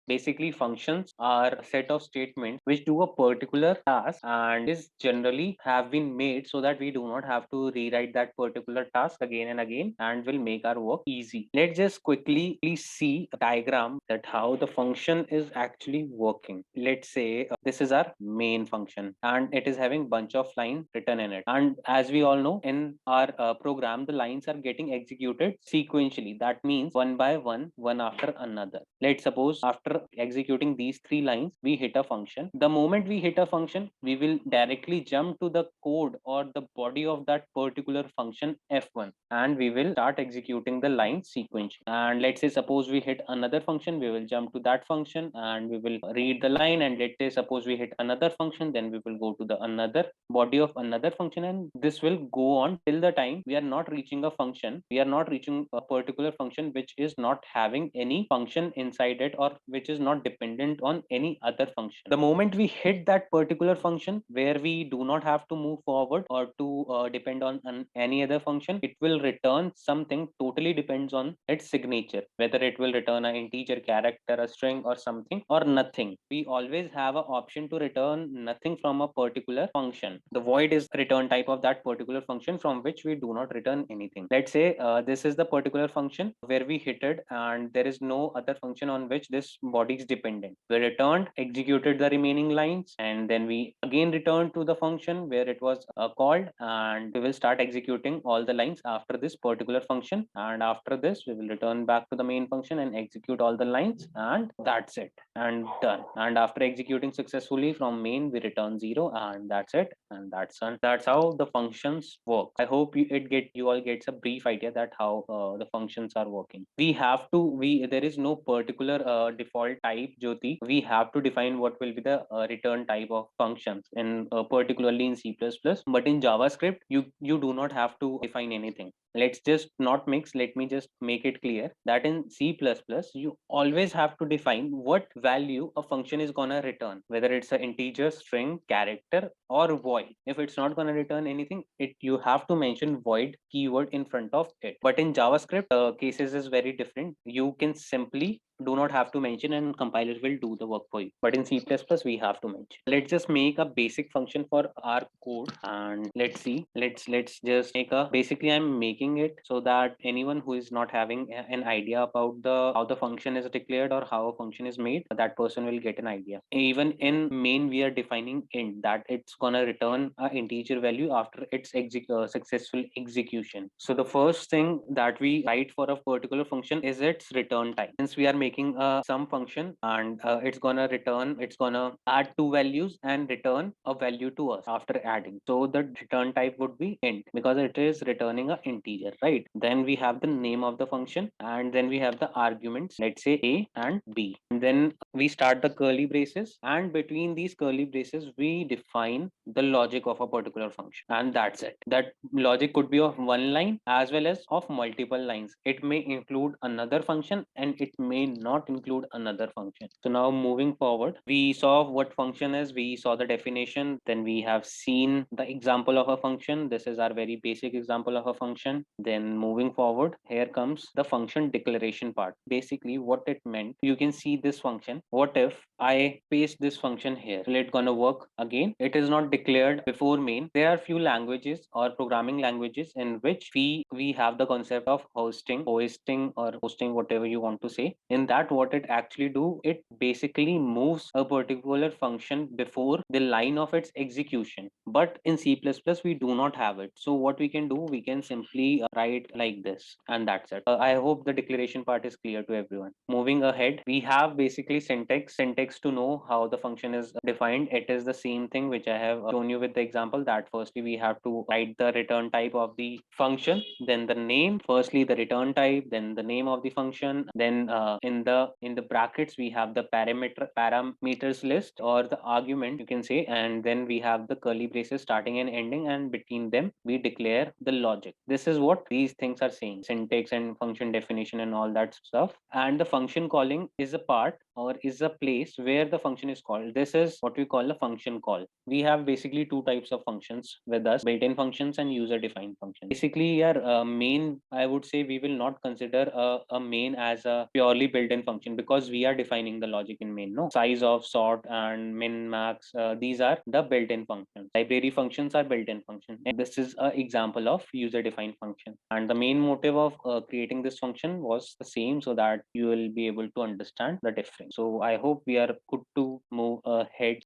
Basically, functions are a set of statements which do a particular task and is generally have been made so that we do not have to rewrite that particular task again and again, and will make our work easy. Let's just quickly please see a diagram that how the function is actually working. Let's say this is our main function and it is having bunch of lines written in it. And as we all know, in our program, the lines are getting executed sequentially. That means one by one after another. Let's suppose after executing these three lines, we hit a function. The moment we hit a function, we will directly jump to the code or the body of that particular function F1, and we will start executing the line sequentially. And let's say suppose we hit another function, we will jump to that function and we will read the line. And let's say suppose we hit another function, then we will go to the another body of another function, and this will go on till the time we are not reaching a function. We are not reaching a particular function which is not having any function inside it, or which is not dependent on any other function. The moment we hit that particular function where we do not have to move forward or to depend on any other function, it will return something totally depends on its signature, whether it will return an integer, character, a string, or something, or nothing. We always have an option to return nothing from a particular function. The void is return type of that particular function from which we do not return anything. Let's say this is the particular function where we hit it and there is no other function on which this body is dependent. We returned, executed the remaining lines, and then we again returned to the function where it was called, and we will start executing all the lines after this particular function. And after this, we will return back to the main function and execute all the lines, and that's it, and done. And after executing successfully from main, we return 0, and that's it, and that's done. That's how the functions work. I hope you all gets a brief idea that how the functions are working. We have to we There is no particular default type, Jyoti. We have to define what will be the return type of functions in particularly in C++. But in JavaScript, you do not have to define anything. Let's just not mix. Let me just make it clear that in C++, you always have to define what value a function is gonna return, whether it's an integer, string, character, or void. If it's not gonna return anything, you have to mention void keyword in front of it. But in JavaScript, cases is very different. You can simply do not have to mention, and compiler will do the work for you. But in C++, we have to mention. Let's just make a basic function for our code, and let's see. Let's just make a basically I'm making it so that anyone who is not having an idea about the how the function is declared or how a function is made, that person will get an idea. Even in main, we are defining int that it's gonna return an integer value after its successful execution. So the first thing that we write for a particular function is its return type. Since we are making a sum function, and it's gonna add two values and return a value to us after adding. So the return type would be int because it is returning an integer, right? Then we have the name of the function, and then we have the arguments, let's say a and b. And then we start the curly braces, and between these curly braces we define the logic of a particular function, and that's it. That logic could be of one line as well as of multiple lines. It may include another function and it may not include another function. So now moving forward, we saw what function is, we saw the definition, then we have seen the example of a function. This is our very basic example of a function. Then moving forward, here comes the function declaration part. Basically what it meant, you can see this function. What if I paste this function here? Will it gonna work again? It is not declared before main. There are few languages or programming languages in which we have the concept of hosting or hosting, whatever you want to say. In that, what it actually do, it basically moves a particular function before the line of its execution. But in C++, we do not have it. So what we can do, we can simply write like this, and that's it. I hope the declaration part is clear to everyone. Moving ahead, we have basically syntax to know how the function is defined. It is the same thing which I have shown you with the example, that firstly we have to write the return type of the function, then the name, firstly the return type, then the name of the function, then in the brackets we have the parameters list or the argument, you can say, and then we have the curly braces starting and ending, and between them we declare the logic. This is what these things are saying, syntax and function definition and all that stuff. And the function calling is a part or is a place where the function is called. This is what we call a function call. We have basically two types of functions with us: built-in functions and user-defined functions. Basically, your main, I would say, we will not consider a main as a purely built-in function, because we are defining the logic in main. No, size of, sort, and min, max, these are the built-in functions. Library functions are built-in functions. And this is an example of user-defined function. And the main motive of creating this function was the same, so that you will be able to understand the difference. So I hope we are good to move ahead.